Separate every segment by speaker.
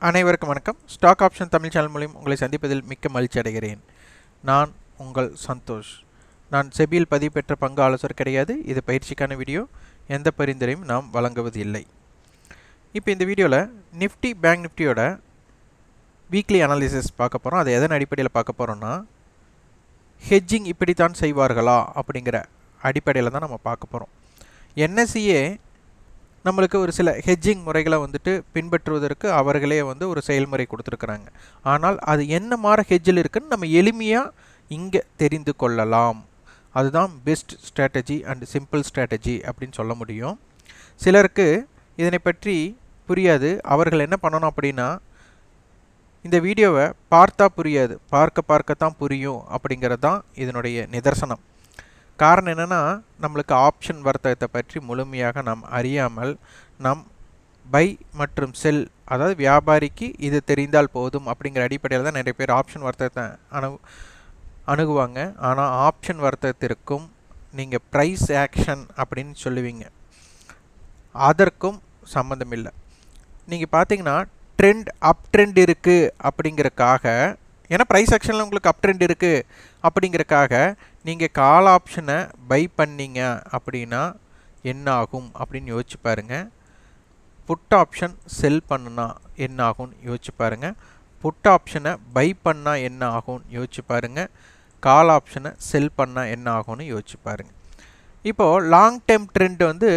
Speaker 1: அனைவருக்கும் வணக்கம். Stock option Tamil channel மூலம் உங்களை சந்திப்பதில் மிக்க மகிழ்ச்சி அடைகிறேன். நான் உங்கள் சந்தோஷ். நான் செபியில் பதிவு பெற்ற பங்கு ஆலோசகர் கிடையாது. இது பயிற்சிக்கான வீடியோ. எந்த பரிந்துரையும் நாம் வழங்குவது இல்லை. இப்போ இந்த வீடியோவில் நிஃப்டி பேங்க் நிஃப்டியோட வீக்லி அனாலிசிஸ் பார்க்க போகிறோம். அதை எதன் அடிப்படையில் பார்க்க போகிறோம்னா, ஹெட்ஜிங் இப்படித்தான் செய்வார்களா அப்படிங்கிற அடிப்படையில் தான் நம்ம பார்க்க போகிறோம். என்எஸ்சியே நம்மளுக்கு ஒரு சில ஹெட்ஜிங் முறைகளை பின்பற்றுவதற்கு அவர்களே ஒரு செயல்முறை கொடுத்துருக்குறாங்க. ஆனால் அது என்ன மாதிரி ஹெட்ஜில் இருக்குன்னு நம்ம எளிமையாக இங்கே தெரிந்து கொள்ளலாம். அதுதான் best strategy and simple strategy அப்படின்னு சொல்ல முடியும். சிலருக்கு இதனை பற்றி புரியாது. அவர்கள் என்ன பண்ணணும் அப்படின்னா, இந்த வீடியோவை பார்த்தா புரியாது, பார்க்கத்தான் புரியும் அப்படிங்கிறது தான் இதனுடைய நிதர்சனம். காரணம் என்னென்னா, நம்மளுக்கு ஆப்ஷன் வர்த்தகத்தை பற்றி முழுமையாக நாம் அறியாமல் நாம் பை மற்றும் செல், அதாவது வியாபாரிக்கு இது தெரிந்தால் போதும் அப்படிங்கிற அடிப்படையில் தான் நிறைய பேர் ஆப்ஷன் வர்த்தகத்தை அணுகுவாங்க. ஆனால் ஆப்ஷன் வர்த்தகத்திற்கும் நீங்கள் ப்ரைஸ் ஆக்ஷன் அப்படின்னு சொல்லுவீங்க, அதற்கும் சம்மந்தம் இல்லை. நீங்கள் பார்த்தீங்கன்னா ட்ரெண்ட் அப் ட்ரெண்ட் இருக்குது அப்படிங்கிறக்காக, ஏன்னா ப்ரைஸ் ஆக்ஷனில் உங்களுக்கு அப் ட்ரெண்ட் இருக்குது அப்படிங்கிறக்காக நீங்கள் கால் ஆப்ஷனை பை பண்ணிங்க அப்படின்னா என்ன ஆகும் அப்படின்னு யோசிச்சு பாருங்கள். புட் ஆப்ஷன் செல் பண்ணுனா என்ன ஆகும்னு யோசிச்சு பாருங்கள். புட் ஆப்ஷனை பை பண்ணால் என்ன ஆகும்னு யோசிச்சு பாருங்கள். கால் ஆப்ஷனை செல் பண்ணால் என்ன ஆகும்னு யோசிச்சு பாருங்கள். இப்போது லாங் டைம் ட்ரெண்ட்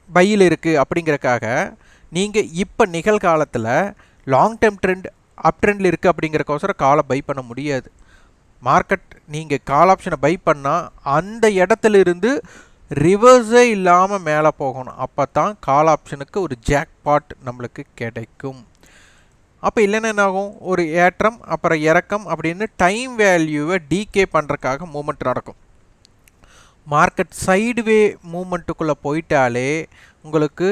Speaker 1: பையில் இருக்குது அப்படிங்கிறக்காக நீங்கள் இப்போ நிகழ்காலத்தில் லாங் டைம் ட்ரெண்ட் அப் ட்ரெண்டில் இருக்குது அப்படிங்கிறக்கோசரம் காலை பை பண்ண முடியாது. மார்க்கெட் நீங்கள் கால் ஆப்ஷனை பை பண்ணால் அந்த இடத்துல இருந்து ரிவர்ஸே இல்லாமல் மேலே போகணும். அப்போ தான் கால் ஆப்ஷனுக்கு ஒரு ஜாக்பாட் நம்மளுக்கு கிடைக்கும். அப்போ இல்லைன்னா என்ன ஆகும், ஒரு ஏற்றம் அப்புறம் இறக்கம் அப்படின்னு டைம் வேல்யூவை டீகே பண்ணுறதுக்காக மூமெண்ட் நடக்கும். மார்க்கெட் சைடுவே மூமெண்ட்டுக்குள்ளே போயிட்டாலே உங்களுக்கு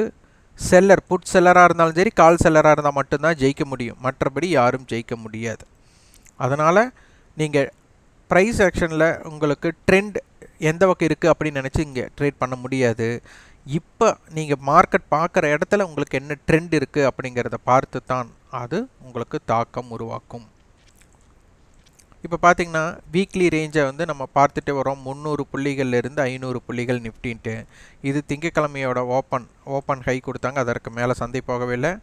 Speaker 1: செல்லர், புட் செல்லராக இருந்தாலும் சரி, கால் செல்லராக இருந்தால் மட்டும்தான் ஜெயிக்க முடியும். மற்றபடி யாரும் ஜெயிக்க முடியாது. அதனால் நீங்கள் ப்ரைஸ் ஆக்ஷனில் உங்களுக்கு ட்ரெண்ட் எந்த பக்கம் இருக்குது அப்படின்னு நினச்சி இங்கே ட்ரேட் பண்ண முடியாது. இப்போ நீங்கள் மார்க்கெட் பார்க்குற இடத்துல உங்களுக்கு என்ன ட்ரெண்ட் இருக்குது அப்படிங்கிறத பார்த்து தான் அது உங்களுக்கு தாக்கம் உருவாக்கும். இப்போ பார்த்திங்கன்னா வீக்லி ரேஞ்சை நம்ம பார்த்துட்டு வரோம். 300 புள்ளிகள்லேருந்து 500 புள்ளிகள் நிஃப்டின்ட்டு. இது திங்கக்கிழமையோட ஓப்பன் ஹை கொடுத்தாங்க. அதற்கு மேலே சந்தை போகவே இல்லை.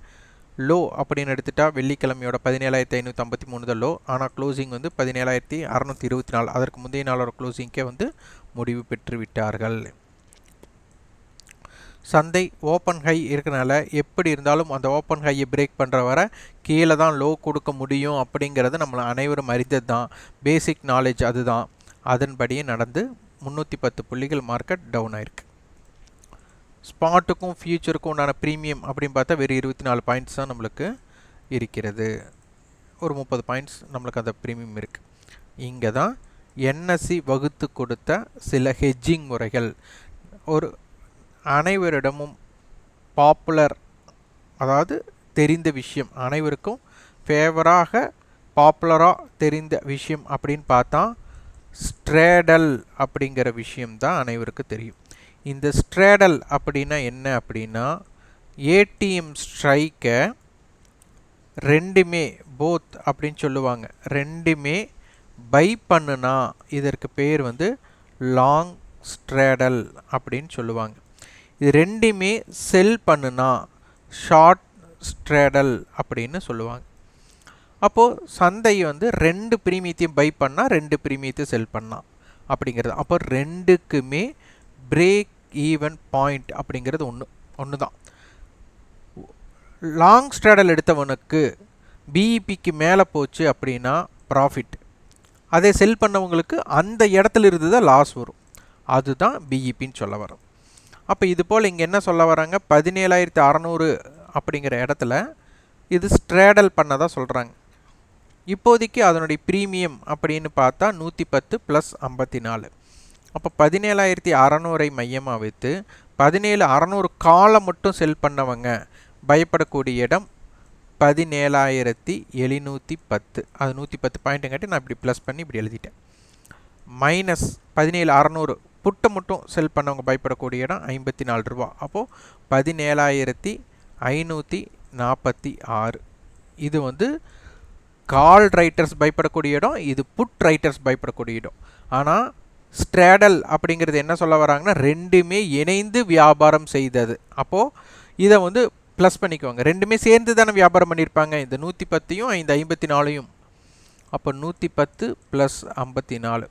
Speaker 1: லோ அப்படின்னு எடுத்துட்டா வெள்ளிக்கிழமையோட 17,553 தான் லோ. ஆனால் க்ளோசிங் 17,624. அதற்கு முந்தைய நாளோட க்ளோசிங்கே முடிவு பெற்று விட்டார்கள். சந்தை ஓப்பன் ஹை இருக்கிறனால எப்படி இருந்தாலும் அந்த ஓப்பன் ஹையை பிரேக் பண்ணுற வர கீழே தான் லோ கொடுக்க முடியும் அப்படிங்கிறது நம்மளை அனைவரும் அறிந்தது தான். பேசிக் நாலேஜ் அதுதான். அதன்படியே நடந்து 310 புள்ளிகள் மார்க்கெட் டவுன் ஆயிருக்கு. ஸ்பாட்டுக்கும் ஃபியூச்சருக்கும் உண்டான ப்ரீமியம் அப்படின்னு பார்த்தா வெறும் 24 பாயிண்ட்ஸ் தான் நம்மளுக்கு இருக்கிறது. ஒரு 30 பாயிண்ட்ஸ் நம்மளுக்கு அந்த ப்ரீமியம் இருக்குது. இங்கே தான் என்எஸ்சி வகுத்து கொடுத்த சில ஹெட்ஜிங் முறைகள். ஒரு அனைவரிடமும் பாப்புலர், அதாவது தெரிந்த விஷயம், அனைவருக்கும் ஃபேவராக பாப்புலராக தெரிந்த விஷயம் அப்படின்னு பார்த்தா ஸ்ட்ரேடல் அப்படிங்கிற விஷயம்தான் அனைவருக்கும் தெரியும். இந்த ஸ்ட்ரேடல் அப்படின்னா என்ன அப்படின்னா, ஏடிஎம் ஸ்ட்ரைக்கை ரெண்டுமே போத் அப்படின்னு சொல்லுவாங்க. ரெண்டுமே பை பண்ணுனா இதற்கு பேர் லாங் ஸ்ட்ரேடல் அப்படின்னு சொல்லுவாங்க. இது ரெண்டுமே செல் பண்ணுனா ஷார்ட் ஸ்ட்ரேடல் அப்படின்னு சொல்லுவாங்க. அப்போது சந்தை ரெண்டு ப்ரீமியத்தையும் பை பண்ணால் ரெண்டு ப்ரீமியத்தையும் செல் பண்ணால் அப்படிங்கிறது. அப்போ ரெண்டுக்குமே பிரேக் ஈவன் பாயிண்ட் அப்படிங்கிறது ஒன்று தான். லாங் ஸ்ட்ரேடல் எடுத்தவனுக்கு பிஇபிக்கு மேலே போச்சு அப்படின்னா ப்ராஃபிட். அதே செல் பண்ணவங்களுக்கு அந்த இடத்துல இருந்து தான் லாஸ் வரும். அதுதான் பிஇபின்னு சொல்ல வரும். அப்போ இது போல் இங்கே என்ன சொல்ல வராங்க, 17,600 அப்படிங்கிற இடத்துல இது ஸ்ட்ரேடல் பண்ணதான் சொல்கிறாங்க. இப்போதைக்கு அதனுடைய ப்ரீமியம் அப்படின்னு பார்த்தா 110 + 54. அப்போ 17,600 மையமாக வைத்து 17,600 காலம் மட்டும் செல் பண்ணவங்க பயப்படக்கூடிய இடம் 17,710. அது 110 பாயிண்ட்டுங்காட்டி நான் இப்படி ப்ளஸ் பண்ணி இப்படி எழுதிட்டேன். மைனஸ் 17,600 புட்டை மட்டும் செல் பண்ணவங்க பயப்படக்கூடிய இடம் 54 ரூபா. அப்போது 17,500 46. இது வந்து கால் ரைட்டர்ஸ் பயப்படக்கூடிய இடம், இது புட் ரைட்டர்ஸ் பயப்படக்கூடிய இடம். ஆனால் ஸ்ட்ராடல் அப்படிங்கிறது என்ன சொல்ல வராங்கன்னா, ரெண்டுமே இணைந்து வியாபாரம் செய்தது. அப்போது இதை வந்து ப்ளஸ் பண்ணிக்குவாங்க. ரெண்டுமே சேர்ந்து தானே வியாபாரம் பண்ணியிருப்பாங்க, இந்த 110யும் 554யும். அப்போ 110 ப்ளஸ் 54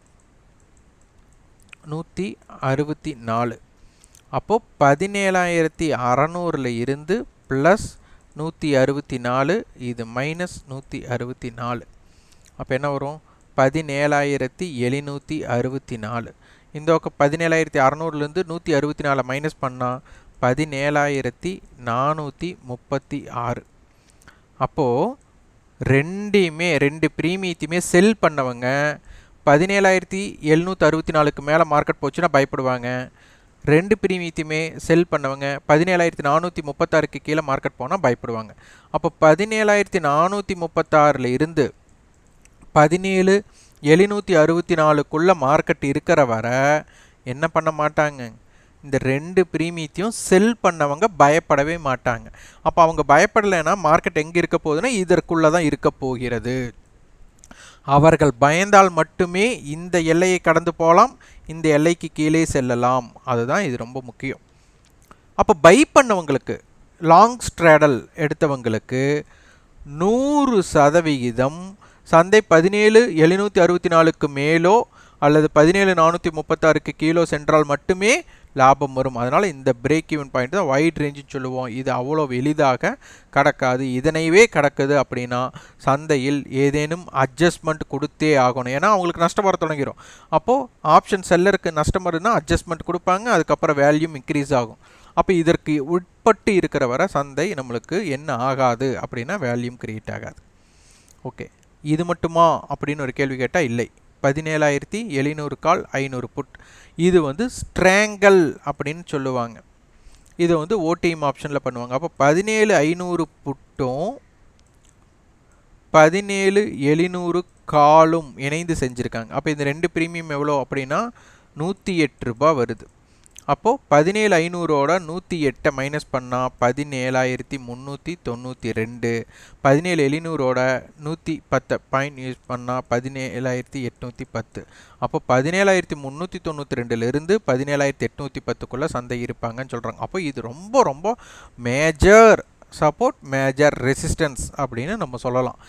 Speaker 1: 164. அப்போது 17,600 இருந்து ப்ளஸ் 164, இது மைனஸ் 164. அப்போ என்ன வரும்? 17,764. இந்த பக்கம் 17,600லேருந்து 164 மைனஸ் பண்ணால் 17,436. அப்போது ரெண்டு ப்ரீமியத்தையுமே செல் பண்ணவங்க 17,764க்கு மேலே மார்க்கெட் போச்சுன்னா பயப்படுவாங்க. ரெண்டு ப்ரீமியத்தையுமே செல் பண்ணவங்க 17,436க்கு கீழே மார்க்கெட் போனால் பயப்படுவாங்க. அப்போ 17,436 இருந்து 17,764க்குள்ளே மார்க்கெட் இருக்கிற வர என்ன பண்ண மாட்டாங்க, இந்த ரெண்டு ப்ரீமியத்தையும் செல் பண்ணவங்க பயப்படவே மாட்டாங்க. அப்போ அவங்க பயப்படலைன்னா மார்க்கெட் எங்கே இருக்க போகுதுன்னா இதற்குள்ளே தான் இருக்க போகிறது. அவர்கள் பயந்தால் மட்டுமே இந்த எல்லையை கடந்து போகலாம், இந்த எல்லைக்கு கீழே செல்லலாம். அதுதான் இது ரொம்ப முக்கியம். அப்போ பை பண்ணவங்களுக்கு, லாங் ஸ்ட்ராடல் எடுத்தவங்களுக்கு 100% சந்தை 17,764க்கு மேலோ அல்லது 17,436க்கு கீழோ சென்றால் மட்டுமே லாபம் வரும். அதனால் இந்த பிரேக் ஈவன் பாயிண்ட் தான் வைட் ரேஞ்சுன்னு சொல்லுவோம். இது அவ்வளோ எளிதாக கடக்காது. இதனைவே கடக்குது அப்படின்னா சந்தையில் ஏதேனும் அட்ஜஸ்ட்மெண்ட் கொடுத்தே ஆகணும். ஏன்னா அவங்களுக்கு நஷ்டம் வர தொடங்கிடும். அப்போது ஆப்ஷன் செல்லருக்கு நஷ்டம் வருதுன்னா அட்ஜஸ்ட்மெண்ட் கொடுப்பாங்க, அதுக்கப்புறம் வேல்யூம் இன்க்ரீஸ் ஆகும். அப்போ இதற்கு உட்பட்டு இருக்கிற வர சந்தை நம்மளுக்கு என்ன ஆகாது அப்படின்னா வேல்யூம் கிரியேட் ஆகாது. ஓகே, இது மட்டுமா அப்படின்னு ஒரு கேள்வி கேட்டால் இல்லை. 17,700 கால் 500 புட், இது வந்து ஸ்ட்ராங்கல் அப்படின்னு சொல்லுவாங்க. இது வந்து ஓடிஎம் ஆப்ஷனில் பண்ணுவாங்க. அப்போ 17,500 புட்டும் 17,700 காலும் இணைந்து செஞ்சுருக்காங்க. அப்போ இந்த ரெண்டு ப்ரீமியம் எவ்வளோ அப்படின்னா 108 ரூபாய் வருது. அப்போது 17,500ஓட 108 மைனஸ் பண்ணால் 17,392. 17,700ஓட 110 பாயிண்ட் யூஸ் பண்ணால் 17,810. அப்போ 17,392லேருந்து 17,810க்குள்ளே சந்தை இருப்பாங்கன்னு சொல்கிறாங்க. அப்போ இது ரொம்ப ரொம்ப மேஜர் சப்போர்ட், மேஜர் ரெசிஸ்டன்ஸ் அப்படின்னு நம்ம சொல்லலாம்.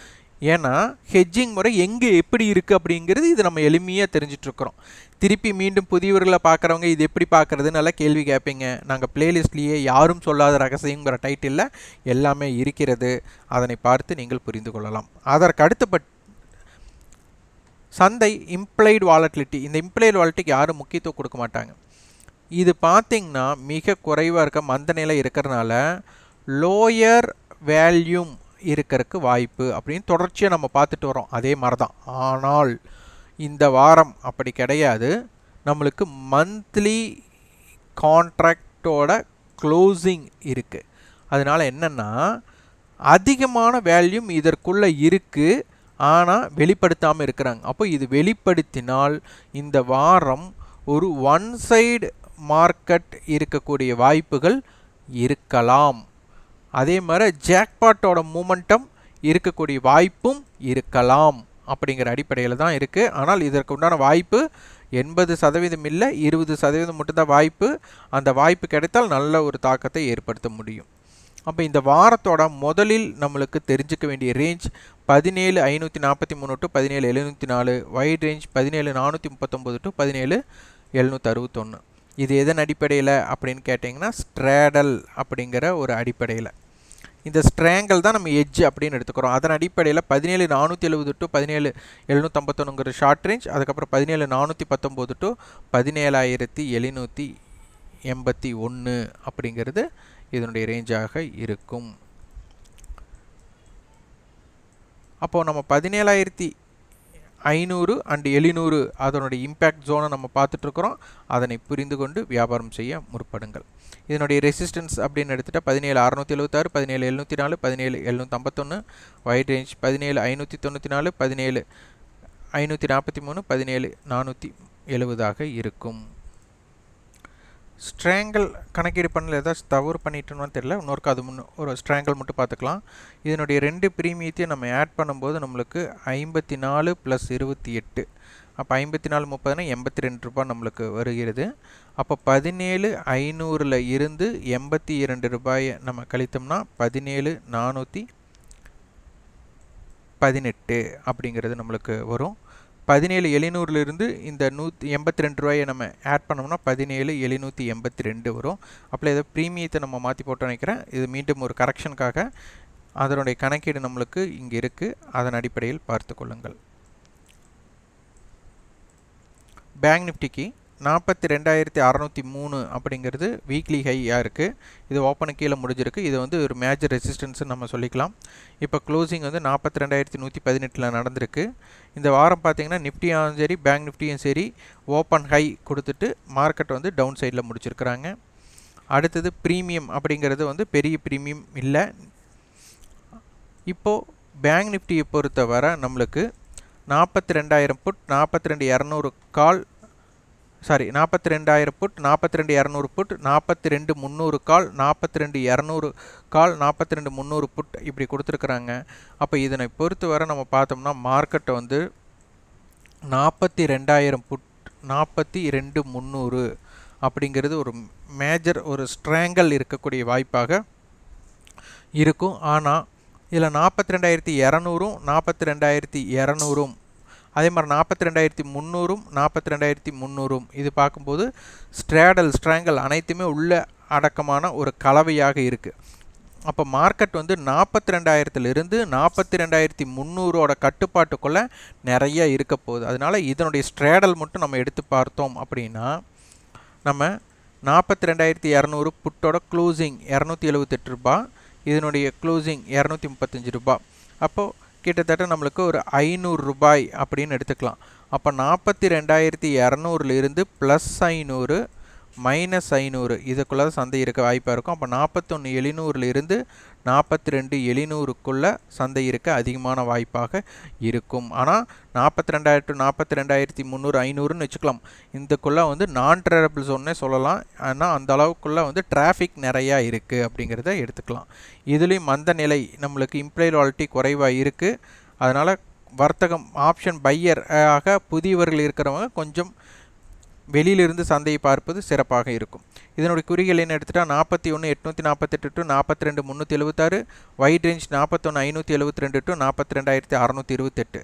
Speaker 1: ஏன்னா ஹெட்ஜிங் முறை எங்கே எப்படி இருக்குது அப்படிங்கிறது இது நம்ம எளிமையாக தெரிஞ்சிட்ருக்குறோம். திருப்பி மீண்டும் புதியவர்களை பார்க்குறவங்க இது எப்படி பார்க்குறதுன்னு நல்லா கேள்வி கேட்பீங்க. நாங்கள் பிளேலிஸ்ட்லேயே யாரும் சொல்லாத ரகசியங்கிற டைட்டிலில் எல்லாமே இருக்கிறது. அதனை பார்த்து நீங்கள் புரிந்து கொள்ளலாம். அதற்கு அடுத்தபட் சந்தை இம்ப்ளைடு வாலட்டிலிட்டி, இந்த இம்ப்ளைடு வாலட்டிக்கு யாரும் முக்கியத்துவம் கொடுக்க மாட்டாங்க. இது பார்த்திங்கன்னா மிக குறைவாக இருக்க மந்த நிலை இருக்கிறதுனால லோயர் வேல்யூம் இருக்கிறதுக்கு வாய்ப்பு அப்படின்னு தொடர்ச்சியாக நம்ம பார்த்துட்டு வரோம். அதே மாதிரி தான். ஆனால் இந்த வாரம் அப்படி கிடையாது. நம்மளுக்கு மந்த்லி கான்ட்ராக்டோட க்ளோசிங் இருக்குது. அதனால் என்னென்னா அதிகமான வேல்யூம் இதற்குள்ளே இருக்குது, ஆனால் வெளிப்படுத்தாமல் இருக்கிறாங்க. அப்போ இது வெளிப்படுத்தினால் இந்த வாரம் ஒரு ஒன் சைடு மார்க்கெட் இருக்கக்கூடிய வாய்ப்புகள் இருக்கலாம். அதே மாதிரி ஜாக்பாட்டோட மூமெண்டம் இருக்கக்கூடிய வாய்ப்பும் இருக்கலாம் அப்படிங்கிற அடிப்படையில் தான் இருக்குது. ஆனால் இதற்கு உண்டான வாய்ப்பு 80% இல்லை, 20% மட்டும்தான் வாய்ப்பு. அந்த வாய்ப்பு கிடைத்தால் நல்ல ஒரு தாக்கத்தை ஏற்படுத்த முடியும். அப்போ இந்த வாரத்தோட முதலில் நம்மளுக்கு தெரிஞ்சுக்க வேண்டிய range 17,543 to 17,704, wide range 17,439 to 17,761. இது எதன் அடிப்படையில் அப்படின்னு கேட்டிங்கன்னா ஸ்ட்ராடல் அப்படிங்கிற ஒரு அடிப்படையில். இந்த ஸ்ட்ராங்கல் தான் நம்ம எட்ஜ் அப்படின்னு எடுத்துக்கிறோம். அதன் அடிப்படையில் 17,470 டு 17,751ங்கிற ஷார்ட் ரேஞ்ச், அதுக்கப்புறம் 17,419 டு 17,781 அப்படிங்கிறது இதனுடைய ரேஞ்சாக இருக்கும். அப்போது நம்ம 17,500 அண்ட் 700 அதனுடைய இம்பேக்ட் ஜோனை நம்ம பார்த்துட்ருக்குறோம். அதனை புரிந்து கொண்டு வியாபாரம் செய்ய முற்படுங்கள். இதனுடைய ரெசிஸ்டன்ஸ் அப்படின்னு எடுத்துகிட்டால் 17,676, 17,704, 17,751, வைட் ரேஞ்ச் 17,594, 17,543, 17,470 இருக்கும். ஸ்ட்ராங்கிள் கணக்கீடு பண்ணல ஏதாச்சும் தவறு பண்ணிட்டோன்னு தெரியல. இன்னொருக்கு அது ஒரு ஸ்ட்ராங்கிள் மட்டும் பார்த்துக்கலாம். இதனுடைய 2 ப்ரீமியத்தையும் நம்ம ஆட் பண்ணும்போது நம்மளுக்கு 54 + 28. அப்போ 54 30னா 82 ரூபாய் நம்மளுக்கு வருகிறது. அப்போ 17,500ல் இருந்து 82 ரூபாயை நம்ம கழித்தோம்னா 17,418 அப்படிங்கிறது நம்மளுக்கு வரும். 17,700ல் இருந்து இந்த 182 ரூபாயை நம்ம ஆட் பண்ணோம்னா 17,782 வரும். அப்போ இதை ப்ரீமியத்தை நம்ம மாற்றி போட்டு நினைக்கிறேன். இது மீண்டும் ஒரு கரெக்ஷனுக்காக அதனுடைய கணக்கீடு நம்மளுக்கு இங்கே இருக்குது. அதன் அடிப்படையில் பார்த்து கொள்ளுங்கள். பேங்க் நிஃப்டிக்கு 42,603 அப்படிங்கிறது வீக்லி ஹையாக இருக்குது. இது ஓப்பனுக்கு கீழே முடிஞ்சிருக்கு. இது வந்து ஒரு மேஜர் ரெசிஸ்டன்ஸ்னு நம்ம சொல்லிக்கலாம். இப்போ க்ளோசிங் வந்து 42,118ல் நடந்திருக்கு. இந்த வாரம் பார்த்தீங்கன்னா நிஃப்டியும் சரி பேங்க் நிஃப்டியும் சரி ஓப்பன் ஹை கொடுத்துட்டு மார்க்கெட் வந்து டவுன் சைடில் முடிச்சிருக்கிறாங்க. அடுத்தது ப்ரீமியம் அப்படிங்கிறது வந்து பெரிய ப்ரீமியம் இல்லை. இப்போது பேங்க் நிஃப்டியை பொறுத்தவரை நம்மளுக்கு 42,000 புட் 42,200 கால் 42,000 புட் 42,200 புட் 42,300 கால் 42,200 கால் 42,300 புட் இப்படி கொடுத்துருக்குறாங்க. அப்போ இதனை பொறுத்தவரை நம்ம பார்த்தோம்னா மார்க்கெட்டை வந்து 42,000 புட் 42,300 அப்படிங்கிறது ஒரு மேஜர் ஒரு ஸ்ட்ராங்கல் இருக்கக்கூடிய வாய்ப்பாக இருக்கும். ஆனால் இதில் 42,200 42,200 அதே மாதிரி 42,300 42,300 இது பார்க்கும்போது ஸ்ட்ராங்கல் அனைத்துமே உள்ள அடக்கமான ஒரு கலவையாக இருக்குது. அப்போ மார்க்கெட் வந்து 42,000லிருந்து 42,300ஓட கட்டுப்பாட்டுக்குள்ளே நிறைய இருக்க போகுது. அதனால் இதனுடைய ஸ்ட்ராடல் மட்டும் நம்ம எடுத்து பார்த்தோம் அப்படின்னா நம்ம 42,200 புட்டோட க்ளோசிங் 278 ரூபாய், இதனுடைய க்ளோசிங் 235 ரூபாய். அப்போது கிட்டத்தட்ட நம்மளுக்கு ஒரு 500 ரூபாய் அப்படின்னு எடுத்துக்கலாம். அப்போ 42,200ல் இருந்து +500 -500 இதுக்குள்ளே சந்தை இருக்க வாய்ப்பாக இருக்கும். அப்போ 41,700ல் இருந்து 42,700க்குள்ளே சந்தை இருக்க அதிகமான வாய்ப்பாக இருக்கும். ஆனால் 42,000 to 42,300 500ன்னு வச்சுக்கலாம். இதுக்குள்ளே வந்து நான் ட்ரேடபிள் ஜோன்னே சொல்லலாம். ஆனால் அந்த அளவுக்குள்ளே வந்து டிராஃபிக் நிறையா இருக்குது அப்படிங்கிறத எடுத்துக்கலாம். இதுலேயும் மந்த நிலை நம்மளுக்கு இம்ப்ளைட் வாலிட்டி குறைவாக இருக்குது. அதனால் வர்த்தகம் ஆப்ஷன் பையர் ஆக புதியவர்கள் இருக்கிறவங்க கொஞ்சம் வெளியிலிருந்து சந்தையை பார்ப்பது சிறப்பாக இருக்கும். இதனுடைய குறிகள் என்ன எடுத்துட்டால் 41,848 to 42,376, வைட் ரேஞ்ச் 41,572 to 42,628.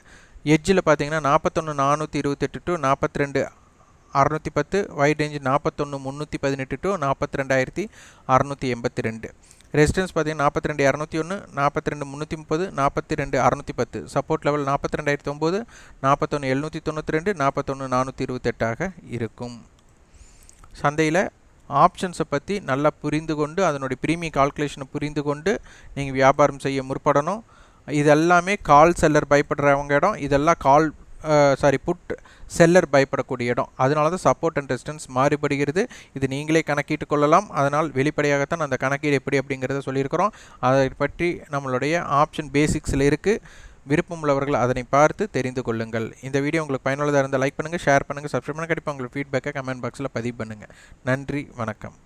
Speaker 1: எட்ஜில் பார்த்தீங்கன்னா 41,428 to 42,610, wide range 41,318 to 42,682. Resistance பார்த்தீங்கன்னா 42,201, 42,330, 42,610. சப்போர்ட் லெவல் 42,009, 41,792, 41,428 இருக்கும். சந்தையில் ஆப்ஷன்ஸை பற்றி நல்லா புரிந்து கொண்டு அதனுடைய ப்ரீமியம் கால்குலேஷனை புரிந்து கொண்டு நீங்கள் வியாபாரம் செய்ய முற்படணும். இதெல்லாமே கால் செல்லர் பயப்படுறவங்க இடம், இதெல்லாம் புட் செல்லர் பயப்படக்கூடிய இடம். அதனால தான் சப்போர்ட் அண்ட் ரெசிஸ்டன்ஸ் மாறுபடுகிறது. இது நீங்களே கணக்கிட்டு கொள்ளலாம். அதனால் வெளிப்படையாகத்தான் அந்த கணக்கீடு எப்படி அப்படிங்கிறத சொல்லியிருக்கிறோம். அதை பற்றி நம்மளுடைய ஆப்ஷன் பேசிக்ஸில் இருக்குது. விருப்பம் உள்ளவர்கள் அதனை பார்த்து தெரிந்து கொள்ளுங்கள். இந்த வீடியோ உங்களுக்கு பயனுள்ளதாக இருந்தால் லைக் பண்ணுங்கள், ஷேர் பண்ணுங்கள், சப்ஸ்கிரைப் பண்ணுங்கள். கண்டிப்பாக உங்களுக்கு ஃபீட்பேக்கை கமெண்ட் பாக்ஸில் பதிவு பண்ணுங்கள். நன்றி, வணக்கம்.